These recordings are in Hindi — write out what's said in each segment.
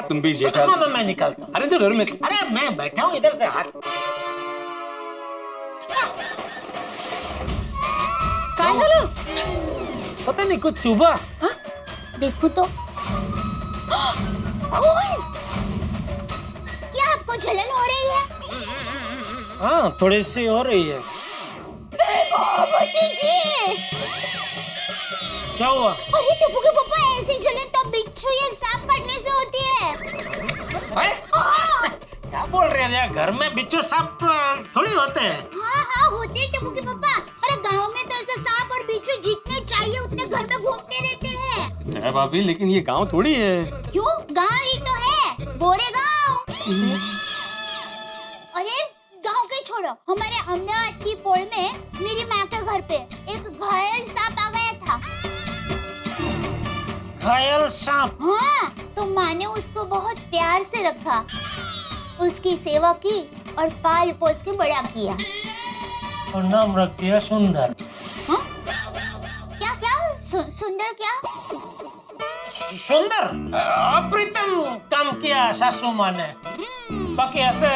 तुम भी जेठा। मैं निकालता हूँ। अरे तो डर में, अरे मैं बैठा हूँ इधर से हाथ। काय झालं? पता नहीं कुछ चुभा। हाँ? देखो तो खून। क्या आपको जलन हो रही है? हाँ थोड़ी सी हो रही है। भगवती जी, क्या हुआ? अरे टप्पू के पापा, ऐसी जलन तो बिच्छू या सांप काटने से होती है। हाँ क्या बोल रहे हैं? घर में बिच्छू सांप थोड़ी होते हैं। हाँ होते हैं टप्पू के पापा। अरे गांव में तो ऐसे सांप और बिच्छू जितने चाहिए उतने घर में घूमते रहते हैं। है भाभी, लेकिन ये गांव थोड़ी है। क्यों? गांव ही तो है, गोरेगांव। अरे गांव के छोड़ो, हमारे अहमदाबाद की पोल में मेरी माँ के घर पे एक घायल सांप आ गया था। घायल सांप? हाँ, तो माँ ने उसको बहुत प्यार से रखा, उसकी सेवा की और पाल पोस के बड़ा किया। और नाम रख दिया सुंदर। हाँ? क्या क्या? सुंदर क्या? सुंदर? अप्रतिम काम किया सासू माँ ने। बाकी ऐसे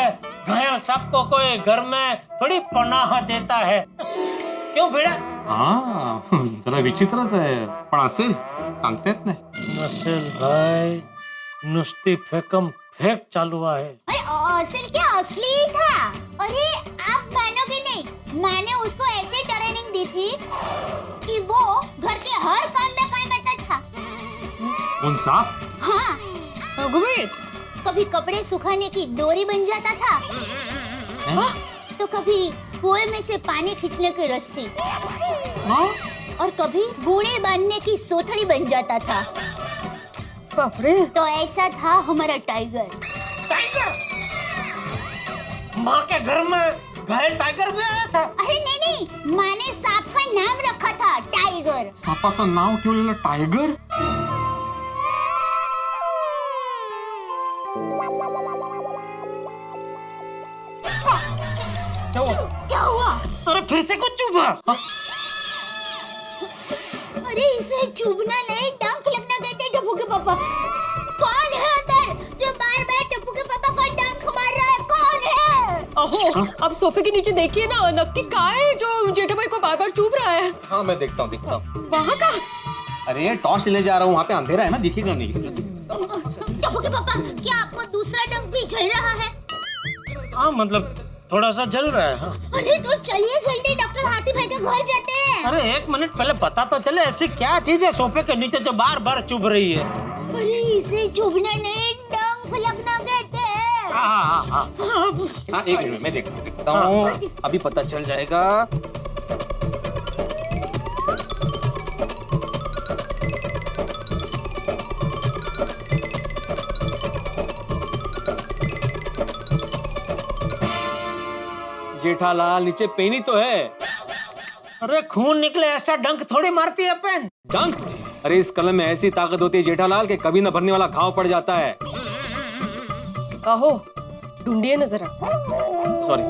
घायल सांप को कोई घर में थोड़ी पनाह देता है। क्यों भिड़ा? हा, जरा विचित्रच आहे, पण असेल, सांगता येत नाही। नसेल भाई, नुसती फेक चालू आहे। अरे असल क्या, असली ही था। अरे आप मानोगे नहीं, माँ ने उसको ऐसे ट्रेनिंग दी थी कि वो घर के हर काम में काम आता था। कौन सांप? हाँ, अगुबे, कभी कपड़े सुखाने की डोरी बन जाता था। हाँ? तो कभी कुएं में से पानी खींचने की रस्सी। हाँ? और कभी बूढ़े बांधने की सोथड़ी बन जाता था। बाप रे। तो ऐसा था हमारा टाइगर। टाइगर? माँ के घर में घायल टाइगर भी आया था? अरे नहीं, माँ ने सांप का नाम रखा था टाइगर। सापाचं नाव ठेवलेलं टायगर? क्या हुआ? अरे फिर से कुछ चुभा? अरे इसे चुभना नहीं, डंक लगना कहते हैं टप्पू के पापा। कौन है अंदर जो बार-बार टप्पू के पापा को डंक मार रहा है? कौन है? अहो, आप सोफे के नीचे देखिए ना, नक्की काय है जो जेठाभाई को बार बार चुभ रहा है। हाँ मैं देखता हूँ। वहाँ का? अरे टॉर्च लेने जा रहा हूँ, वहाँ पे अंधेरा है ना, दिखेगा नहीं। टप्पू के पापा, क्या आपको दूसरा डंक भी जल रहा है? हाँ मतलब थोड़ा सा जल रहा है। हाँ। अरे तो चलिए जल्दी, डॉक्टर हाथी भाई के घर जाते हैं। अरे एक मिनट पहले पता तो चले, ऐसी क्या चीज है सोफे के नीचे जो बार बार चुभ रही है? अरे इसे चुभना नहीं, डंक लगना कहते हैं। हाँ। हाँ एक मिनट, मैं देखता हूँ, अभी पता चल जाएगा। जेठालाल, नीचे पेन ही तो है। अरे खून निकले ऐसा डंक थोड़ी मारती है पेन। डंक? अरे इस कलम में ऐसी ताकत होती है जेठालाल कि कभी न भरने वाला घाव पड़ जाता है। अहो, ढूंढिए ना जरा। सॉरी।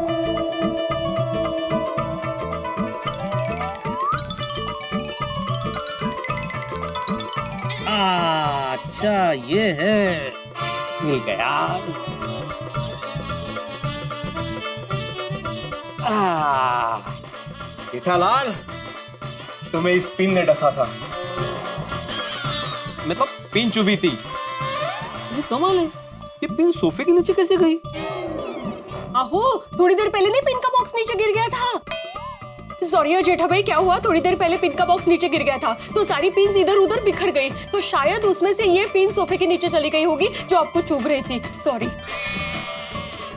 अच्छा ये है, मिल गया। जेठालाल, तुम्हें इस पिन ने डसा था, मतलब पिन चुभी थी। ये कमाल है, ये पिन सोफे के नीचे कैसे गई? अहो, थोड़ी देर पहले नहीं पिन का बॉक्स नीचे गिर गया था। सॉरी जेठाभाई, क्या हुआ, थोड़ी देर पहले पिन का बॉक्स नीचे गिर गया था तो सारी पिन्स इधर उधर बिखर गई, तो शायद उसमें से ये पिन सोफे के नीचे चली गई होगी जो आपको चुभ रही थी। सॉरी।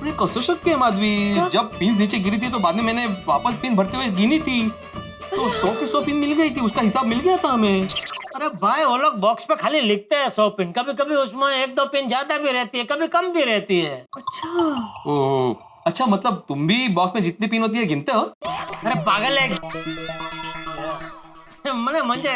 अरे कसं शक्य है माधवी? जब पिन नीचे गिरी थी तो बाद में मैंने वापस पिन भरते हुए गिनी थी, तो 100 की 100 पिन मिल गई थी, उसका हिसाब मिल गया था हमें। अरे भाई वो लोग बॉक्स पे खाली लिखते हैं 100 पिन, कभी कभी उसमें 1-2 पिन ज्यादा भी रहती है, कभी कम भी रहती है। अच्छा। ओह, अच्छा मतलब तुम भी बॉक्स में जितनी पिन होती है गिनते हो? अरे पागल है। मैंने म्हणजे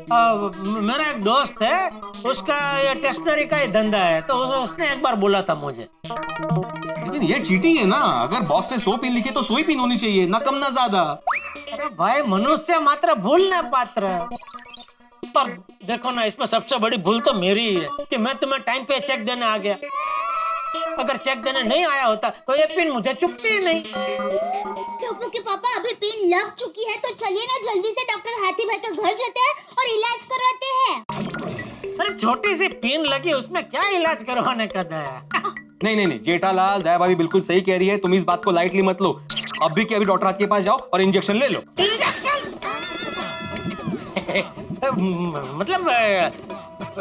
मेरा एक दोस्त है, उसका ये टेस्टनरी का ही धंधा है, तो उसने एक बार बोला था मुझे। लेकिन ये चीटिंग है ना, अगर बॉक्स में 100 पिन लिखे तो 100 ही पिन होनी चाहिए, ना कम ना ज्यादा। अरे भाई मनुष्य मात्र भूलने पात्र। पर देखो ना, इसमें सबसे बड़ी भूल तो मेरी ही है कि मैं तुम्हें टाइम पे चेक देने आ गया। अगर चेक देने नहीं आया होता तो ये पिन मुझे चुभती ही नहीं। टप्पू के पापा अभी पिन लग चुकी है, तो चलिए ना जल्दी से डॉक्टर हाथी भाई के घर जाते हैं और इलाज करवाते हैं। अरे छोटी सी पिन लगी, उसमें क्या इलाज करवाने का है? नहीं नहीं नहीं जेठालाल, दया भाभी बिल्कुल सही कह रही है, तुम इस बात को लाइटली मत लो। अभी के अभी डॉक्टर हाथ के पास जाओ और इंजेक्शन ले लो। इंजेक्शन? मतलब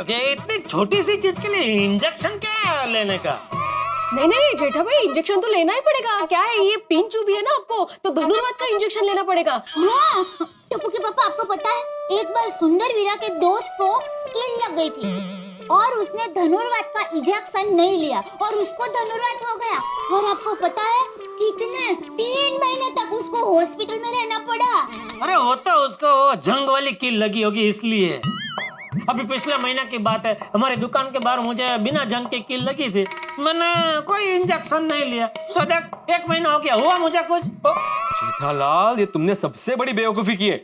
ये इतनी छोटी सी चीज के लिए इंजेक्शन क्या लेने का? नहीं नहीं जेठा भाई, इंजेक्शन तो लेना ही पड़ेगा। क्या है, ये पिन चुभी है ना आपको, तो धनुर्वात का इंजेक्शन लेना पड़ेगा। हाँ, टप्पू के पापा आपको पता है, एक बार सुंदर वीरा के दोस्त को कील लग गई थी और उसने धनुर्वात का इंजेक्शन नहीं लिया और उसको धनुर्वात हो गया। और आपको पता है कितने 3 महीने तक उसको हॉस्पिटल में रहना पड़ा। अरे वो तो उसको जंग वाली कील लगी होगी इसलिए। अभी पिछले महीने की बात है, हमारी दुकान के बाहर मुझे बिना जंग की कील लगी थी, मैंने कोई इंजेक्शन नहीं लिया, तो देख 1 महीना हो गया, हुआ मुझे कुछ? जेठालाल, ये तुमने सबसे बड़ी बेवकूफी की है।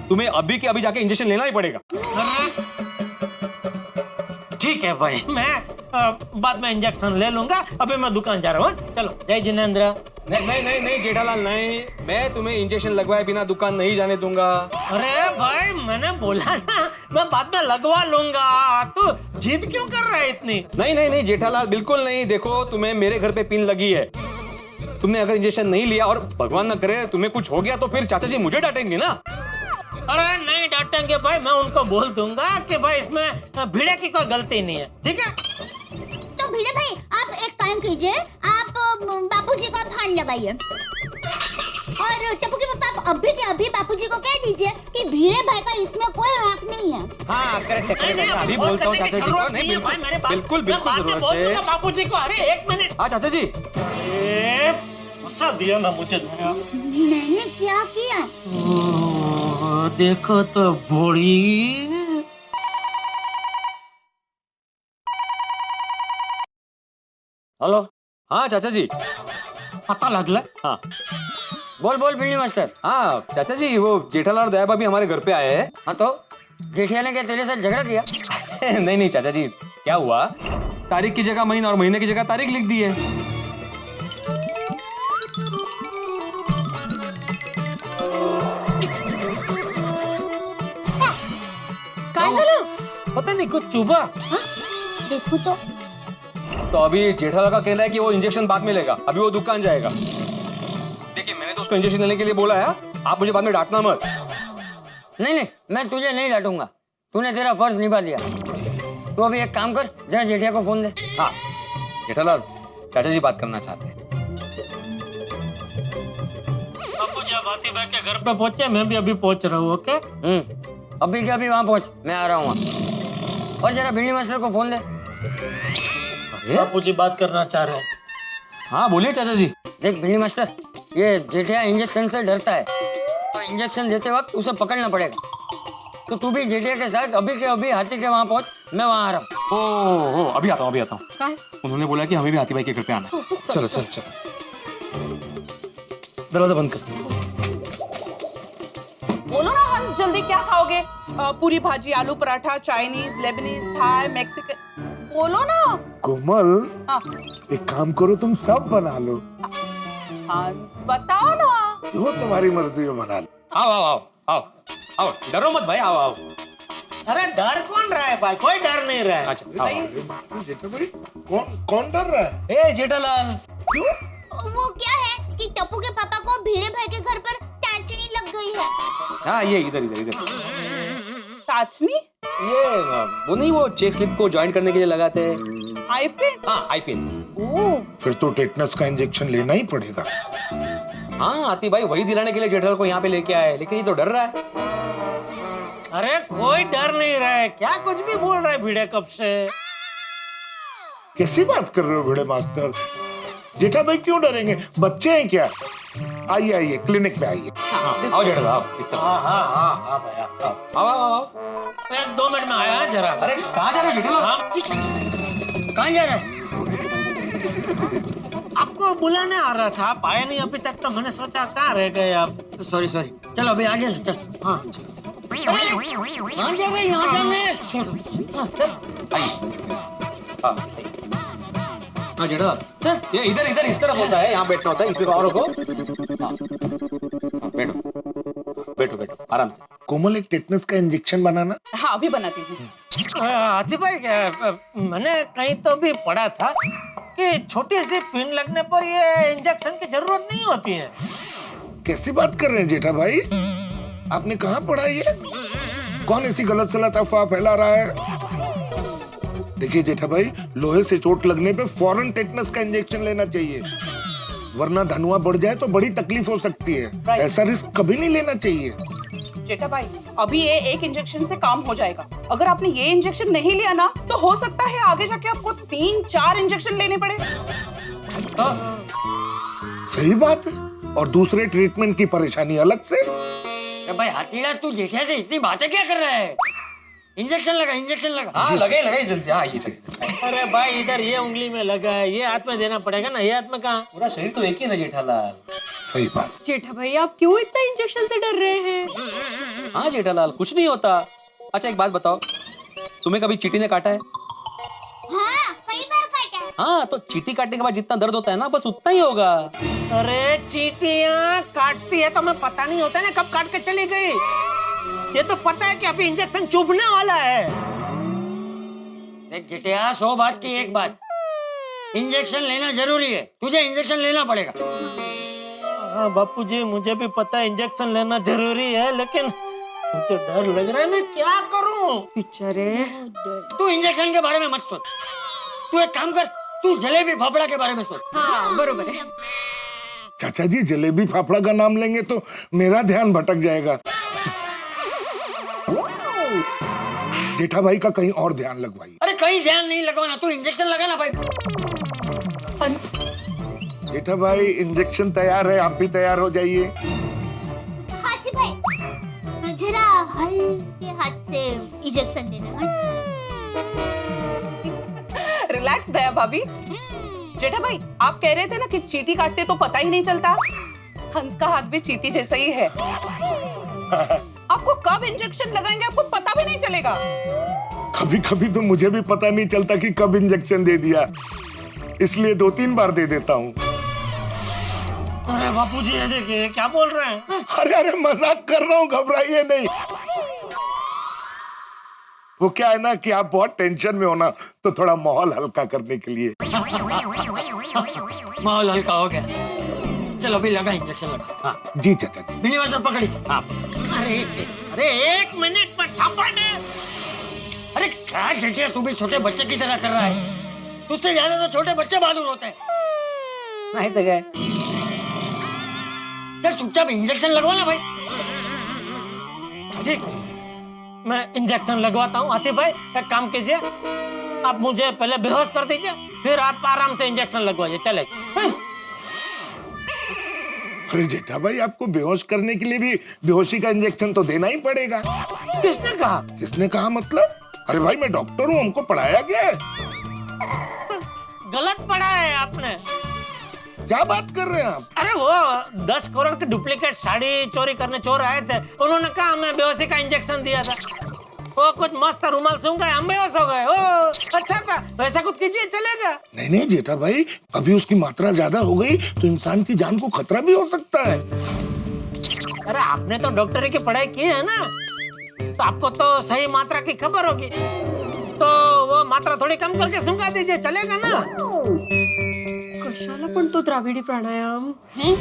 तुम्हें अभी के अभी जाके इंजेक्शन लेना ही पड़ेगा। ठीक है भाई, मैं बाद में इंजेक्शन ले लूंगा, अभी मैं दुकान जा रहा हूँ। चलो जय जिनेंद्र। नहीं नहीं नहीं नहीं जेठालाल नहीं, मैं तुम्हें इंजेक्शन लगवाए बिना दुकान नहीं जाने दूंगा। अरे भाई मैंने बोला ना, मैं बाद में लगवा लूंगा, तू जिद क्यों कर रहा है इतनी? नहीं नहीं नहीं जेठालाल, बिल्कुल नहीं। देखो, तुम्हें मेरे घर पे पिन लगी है, तुमने अगर इंजेक्शन नहीं लिया और भगवान न करे तुम्हें कुछ हो गया तो फिर चाचा जी मुझे डांटेंगे ना। अरे नहीं डांटेंगे भाई, मैं उनको बोल दूंगा कि भाई इसमें भिड़े की कोई गलती नहीं है, ठीक है? तो भिड़े भाई, आप एक काम कीजिए, आप बापूजी को फोन लगाइए और टप्पू के पापा आप अभी के अभी बापूजी को कह दीजिए कि भिड़े भाई का इसमें कोई हक नहीं है। हाँ करेक्ट है, नहीं, नहीं, अभी फोन बोलता हूँ करने की चाचा जी को। जरूरत नहीं है भाई, मेरे पास। बिल्कुल मैं बाद में बोल दूंगा बापूजी को। अरे 1 मिनट। हाँ चाचा जी। गुस्सा दिया ना मुझे। मैंने क्या किया? देखो तो बड़ी। हेलो। हाँ चाचा जी। पता लगला? हाँ बोल बोल बिल्ली मास्टर। हाँ चाचा जी, वो जेठालाल और दया भाभी हमारे घर पे आए हैं। हाँ तो जेठिया ने क्या तेरे साथ झगड़ा किया? नहीं नहीं चाचा जी, क्या हुआ, तारीख की जगह महीना और महीने की जगह तारीख लिख दी है। काय झालं? पता नहीं कुछ चुभा। देखो तो अभी जेठालाल का कहना है कि वो इंजेक्शन बाद में लेगा, अभी वो दुकान जाएगा। देखिए, मैंने तो उसको इंजेक्शन लेने के लिए बोला है, आप मुझे बाद में डांटना मत। नहीं नहीं, मैं तुझे नहीं डांटूंगा, तूने तेरा फर्ज निभा दिया। तू अभी एक काम कर, जरा जेठिया को फोन दे। हाँ जेठालाल, चाचा जी बात करना चाहते हैं। अब जब हाथी भाई के घर पे पहुंचे, मैं भी अभी पहुंच रहा हूँ। ओके? अभी के अभी वहां पहुंच, मैं आ रहा हूँ वहाँ। और जरा बिल्ली मास्टर को फोन दे। बापूजी बात करना चाह रहे हैं। हाँ बोलिए चाचा जी। देख बिल्ली मास्टर, ये जेठिया इंजेक्शन से डरता है, तो इंजेक्शन देते वक्त उसे पकड़ना पड़ेगा। तो तू भी जेठिया के साथ अभी के अभी हाथी के वहां पहुंच, मैं वहां आ रहा हूँ। ओ अभी आता हूँ, अभी आता हूँ। काय? उन्होंने बोला कि हमें भी हाथी भाई के घर पे आना है। चलो चलो चलो, दरवाजा बंद कर। बोलो ना हंस, जल्दी क्या खाओगे? Puri bhaji, aloo paratha, Chinese, Lebanese, Thai, Mexican, बोलो ना। कोमल, हाँ, एक काम करो, तुम सब बना लो। हंस बताओ ना। जो तुम्हारी मर्जी हो बना लो। आओ आओ आओ आओ आओ, डरो मत भाई, आओ आओ। अरे डर कौन रहा है भाई? कोई डर नहीं रहा है। अच्छा आओ, आओ। अरे बाप रे, जेठा भाई, कौन डर रहा है? ए जेठालाल, वो क्या है कि टप्पू के पापा को भिड़े भाई के घर पर टाचनी लग गई है। हाँ ये इधर इधर इधर। टाचनी? ये वो नहीं, वो चेक स्लिप को ज्वाइन करने के लिए लगाते हैं। आई पिन? हाँ आई पिन। ओह, फिर तो टेटनस का इंजेक्शन लेना ही पड़ेगा। हाँ आती भाई वही दिलाने के लिए जेठालाल को यहाँ पे लेके आए, लेकिन ये तो डर रहा है। अरे कोई डर नहीं रहा है, क्या कुछ भी बोल रहा है भिड़े कब से? कैसी बात कर रहे हो भिड़े मास्टर? जेठा भाई क्यों डरेंगे, बच्चे हैं क्या? आइए आइए, क्लिनिक में आइए। आओ जेठालाल, आओ इस तरफ। हाँ भाई, आओ आओ आओ। 1-2 मिनट में आया जरा। अरे कहाँ जा रहे हो जेठालाल? कहाँ जा रहा है? आपको बुलाने आ रहा था, आप आए नहीं अभी तक, तो मैंने सोचा कहाँ रह गए आप। सॉरी सॉरी, चलो अभी आगे चल। हाँ चलो। यहाँ जा भाई, यहाँ जा मैं। हाँ जेठा सर ये इधर इधर इस तरफ होता है, यहाँ बैठना होता है, इस तरफ और रखो। हाँ, बैठो बैठो बैठो आराम से। कोमल एक टेटनस का इंजेक्शन बनाना। हाँ अभी बनाती हूँ। हाथी भाई मैंने कहीं तो भी पढ़ा था कि छोटी सी पिन लगने पर ये इंजेक्शन की जरूरत नहीं होती है। कैसी बात कर रहे हैं जेठा भाई, आपने कहाँ पढ़ा ये? कौन ऐसी गलत सलत अफवाह फैला रहा है? देखिए जेठा भाई, लोहे से चोट लगने पे फौरन टेटनस का इंजेक्शन लेना चाहिए, वरना धनुआ बढ़ जाए तो बड़ी तकलीफ हो सकती है। ऐसा रिस्क कभी नहीं लेना चाहिए। जेठा भाई अभी ये एक इंजेक्शन से काम हो जाएगा। अगर आपने ये इंजेक्शन नहीं लिया ना तो हो सकता है आगे जाके आपको 3-4 इंजेक्शन लेने पड़े। सही बात है, और दूसरे ट्रीटमेंट की परेशानी अलग से। अरे भाई हाथीड़ा, तू जेठिया से इतनी बातें क्या कर रहा है? इंजेक्शन लगा, इंजेक्शन लगा। हाँ लगे लगे जल्दी से। हाँ ये लगे। अरे भाई इधर ये उंगली में लगा है, ये हाथ में देना पड़ेगा ना, ये हाथ में कहाँ? पूरा शरीर तो एक ही ना जेठालाल। सही बात। जेठा भाई आप क्यों इतना इंजेक्शन से डर रहे हैं? हाँ जेठालाल कुछ नहीं होता। अच्छा एक बात बताओ, तुम्हें कभी चींटी ने काटा है? हाँ कई बार काटा। हाँ तो चींटी काटने के बाद जितना दर्द होता है ना, बस उतना ही होगा। अरे चींटियां काटती है तो हमें पता नहीं होता ना कब काट के चली गई। ये तो पता है कि अभी इंजेक्शन चुभने वाला है। देख जेठिया, 100 बात की एक बात, इंजेक्शन लेना जरूरी है, तुझे इंजेक्शन लेना पड़ेगा। हाँ बापूजी मुझे भी पता है इंजेक्शन लेना जरूरी है, लेकिन मुझे डर लग रहा है, मैं क्या करूं? बेचारे तू इंजेक्शन के बारे में मत सोच, तू एक काम कर, तू जलेबी फाफड़ा के बारे में सोच। हाँ बरोबर है। चाचा जी जलेबी फाफड़ा का नाम लेंगे तो मेरा ध्यान भटक जाएगा। जेठा भाई का कहीं और ध्यान लगवाइए। अरे कहीं ध्यान नहीं लगवाना, तू इंजेक्शन लगा ना भाई। हंस जेठा भाई इंजेक्शन तैयार है, आप भी तैयार हो जाइए। हाथी भाई जरा हल्के हाथ से इंजेक्शन देना। रिलैक्स दया भाभी। जेठा भाई आप कह रहे थे ना कि चींटी काटते तो पता ही नहीं चलता, हंस का हाथ भी चींटी जैसा ही है। आपको कब इंजेक्शन लगाएंगे आपको पता भी नहीं चलेगा। कभी कभी तो मुझे भी पता नहीं चलता कि कब इंजेक्शन दे दिया, इसलिए 2-3 बार दे देता हूँ। अरे बापूजी ये देखिए क्या बोल रहे हैं। अरे अरे मजाक कर रहा हूँ, घबराइए नहीं। वो क्या है ना कि आप बहुत टेंशन में हो ना, तो थोड़ा माहौल हल्का करने के लिए। माहौल हल्का हो गया, चलो अभी लगा इंजेक्शन लगा। हाँ जी चाचा जी। बिल्ली मास्टर पकड़ी। हाँ अरे अरे 1 मिनट पर थप्पड़ दे। अरे क्या जेठिया, तू भी छोटे बच्चे की तरह कर रहा है, तुझसे ज्यादा तो छोटे बच्चे बहादुर होते हैं। नहीं तो गए। चल चुपचाप इंजेक्शन लगवा ना भाई। ठीक, मैं इंजेक्शन लगवाता हूँ। हाथी भाई एक काम कीजिए, आप मुझे पहले बेहोश कर दीजिए, फिर आप आराम से इंजेक्शन लगवाइए, चले। अरे जेठा भाई आपको बेहोश करने के लिए भी बेहोशी का इंजेक्शन तो देना ही पड़ेगा। किसने कहा? किसने कहा मतलब? अरे भाई मैं डॉक्टर हूँ, हमको पढ़ाया गया है। गलत पढ़ा है आपने। क्या बात कर रहे हैं आप? अरे वो 10 करोड़ की डुप्लीकेट साड़ी चोरी करने चोर आए थे, उन्होंने कहा हमें बेहोशी का इंजेक्शन दिया था। वो कुछ मस्त रुमाल सूंघ गए, हम बेहोश हो गए। ओ अच्छा था, वैसा कुछ कीजिए चलेगा। नहीं नहीं जेठा भाई, कभी उसकी मात्रा ज्यादा हो गई तो इंसान की जान को खतरा भी हो सकता है। अरे आपने तो डॉक्टरी की पढ़ाई की है ना, तो आपको तो सही मात्रा की खबर होगी, तो वो मात्रा थोड़ी कम करके सूंघा दीजिए, चलेगा ना? कशाला पण तो द्राविडी प्राणायाम हैं?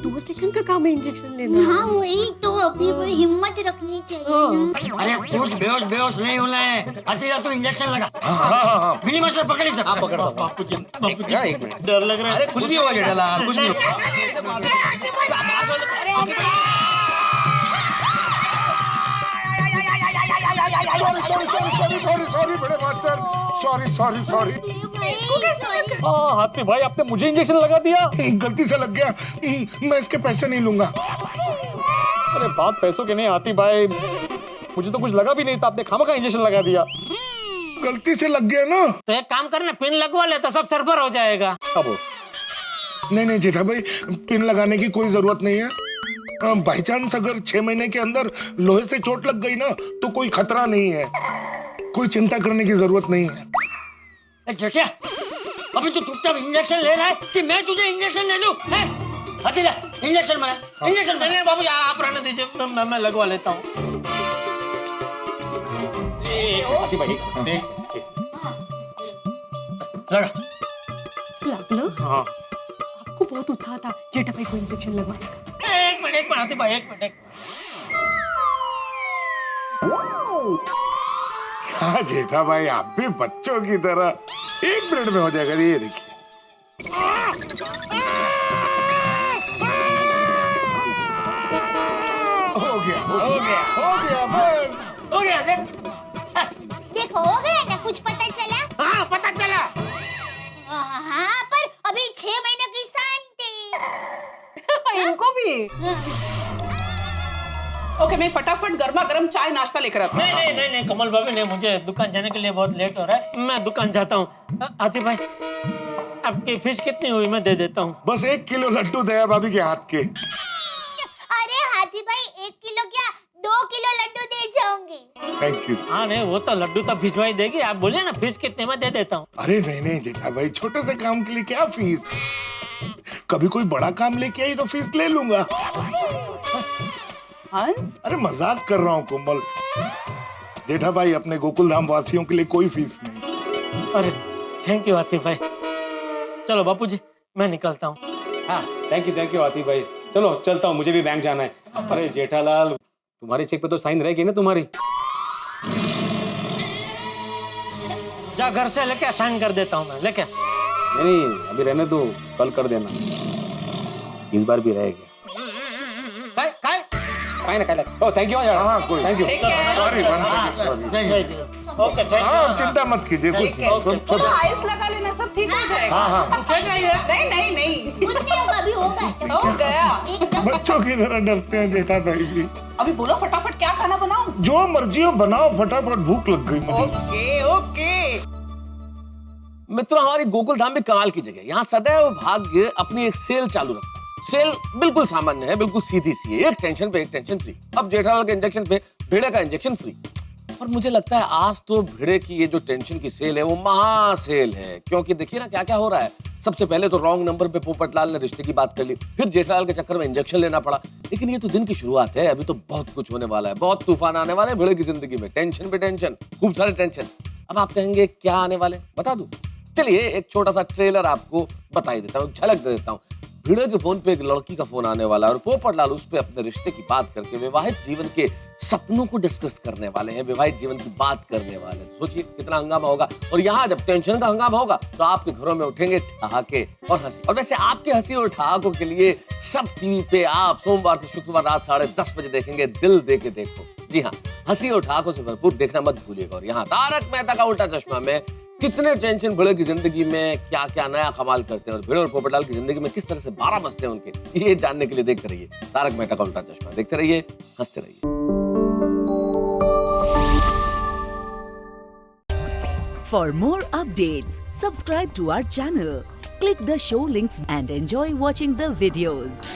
2 सेकंड का काम है इंजेक्शन लेना। हाँ वही तो, अभी बड़ी हिम्मत रखनी चाहिए ना। अरे कुछ बेहोश बेहोश नहीं होना है, हाथीड़ा तू इंजेक्शन लगा। हाँ। बिल्ली मास्टर पकड़ी सब। आप पकड़ दो। एक मिनट। डर लग रहा है। अरे कुछ नहीं होगा जेठालाल, कुछ नहीं होगा। सॉरी बड़े मास्टर, सॉरी। हाँ हाथी भाई आपने मुझे इंजेक्शन लगा दिया। गलती से लग गया, मैं इसके पैसे नहीं लूंगा। अरे बात पैसों की नहीं हाथी भाई, मुझे तो कुछ लगा भी नहीं था, आपने खामखा इंजेक्शन लगा दिया। गलती से लग गया ना। तो एक काम करना, पिन लगवा ले तो सब सरबर हो जाएगा। अब नहीं जेठा भाई, पिन लगाने की कोई जरूरत नहीं है। बाई चांस अगर 6 महीने के अंदर लोहे से चोट लग गई ना तो कोई खतरा नहीं है, कोई चिंता करने की जरूरत नहीं है। ए जेठिया, अभी तू चुपचाप इंजेक्शन ले रहा है कि मैं तुझे इंजेक्शन ले लूं? हाथी ले, इंजेक्शन मारा, इंजेक्शन मारा। नहीं बाबू आप रहने दीजिए, मैं लगवा लेता हूँ। हाथी भाई लगा। लागलं? हाँ आपको बहुत उत्साह था जेठा भाई को इंजेक्शन लगवाने का। एक मिनट हाथी भाई, एक मिनट। हाँ जेठा भाई, आप भी बच्चों की तरह 1 मिनट में हो जाएगा। ये देखिए, हो गया बस। हो गया देख। देखो हो गया ना, कुछ पता चला? हाँ पता चला। हाँ, पर अभी 6 महीने की शांति। इनको भी। ओके, मैं फटाफट गर्मा गर्म चाय नाश्ता लेकर आता हूँ। नहीं कमल भाभी ने, मुझे दुकान जाने के लिए बहुत लेट हो रहा है, मैं दुकान जाता हूँ। हाथी भाई आपकी फीस कितनी हुई, मैं दे देता हूँ। बस 1 किलो लड्डू दया भाभी के हाथ के। अरे हाथी भाई 1 किलो क्या 2 किलो लड्डू दे जाऊंगी। Thank you. हाँ नहीं, वो तो लड्डू तो भिजवाई देगी। आप बोलिए ना फीस कितने, में दे देता हूँ। अरे नहीं जेठा भाई, छोटे से काम के लिए क्या फीस, कभी कोई बड़ा काम लेके आई तो फीस ले लूंगा। हंस, अरे मजाक कर रहा हूँ कोमल। जेठा भाई, अपने गोकुल धाम वासियों के लिए कोई फीस नहीं। अरे थैंक यू हाथी भाई। चलो बापूजी मैं निकलता हूँ। हाँ थैंक यू हाथी भाई। चलो चलता हूँ, मुझे भी बैंक जाना है। अरे जेठालाल, तुम्हारे चेक पे तो साइन रहेगी ना तुम्हारी? जा घर से लेके साइन कर देता हूँ मैं, लेके। नहीं अभी रहने दो, कल कर देना, इस बार भी रहेगी। ओह थैंक यू यार। हाँ कोई थैंक यू। सॉरी जय ओके थैंक हाँ, आप चिंता मत कीजिए, कुछ तो आइस लगा लेना, सब ठीक हो जाएगा। हाँ नहीं कुछ नहीं होगा, अभी होगा। हो गया। एकदम। बच्चों की तरह डरते हैं जेठा भाई भी। अभी बोलो फटाफट क्या खाना बनाऊं? जो मर्जी हो बनाओ, फटाफट भूख लग गई मुझे। ओके। मित्रों, हमारी गोकुल धाम भी कमाल की जगह है। यहाँ सदैव भाग्य अपनी एक सेल चालू रखता है। सेल बिल्कुल सामान्य है, बिल्कुल सीधी सी है, एक टेंशन पे एक टेंशन फ्री। अब जेठालाल के इंजेक्शन पे भिड़े का इंजेक्शन फ्री। और मुझे लगता है आज तो भिड़े की ये जो टेंशन की सेल है वो महा सेल है, क्योंकि देखिए ना क्या क्या हो रहा है। सबसे पहले तो रॉन्ग नंबर पे पोपटलाल ने रिश्ते की बात कर ली, फिर जेठालाल के चक्कर में इंजेक्शन लेना पड़ा। लेकिन ये तो दिन की शुरुआत है, अभी तो बहुत कुछ होने वाला है, बहुत तूफान आने वाले हैं भिड़े की जिंदगी में। टेंशन पे टेंशन, खूब सारे टेंशन। अब आप कहेंगे क्या आने वाले, बता दूं? चलिए एक छोटा सा ट्रेलर आपको बता ही देता हूँ, झलक दे देता हूँ। भिड़े के फोन पे एक लड़की का फोन आने वाला है और पोपटलाल उस पे अपने रिश्ते की बात करके विवाहित जीवन के सपनों को डिस्कस करने वाले हैं, विवाहित जीवन की बात करने वाले हैं। सोचिए कितना हंगामा होगा। और यहाँ जब टेंशन का हंगामा होगा तो आपके घरों में उठेंगे ठहाके और हंसी। और वैसे आपके हंसी और ठहाकों के लिए सब टीवी पे आप सोमवार से शुक्रवार रात 10:30 बजे देखेंगे दिल दे के देखो। जी हाँ, हंसी और ठहाकों से भरपूर देखना मत भूलिएगा। और यहाँ तारक मेहता का उल्टा चश्मा में कितने टेंशन भिड़े की जिंदगी में क्या क्या नया कमाल करते हैं और भिड़े और पोपटलाल की जिंदगी में किस तरह से 12 बजते हैं उनके, ये जानने के लिए देखते रहिए तारक मेहता का उल्टा चश्मा। देखते रहिए, हंसते रहिए। For more updates, subscribe to our channel, click the show links and enjoy watching the videos.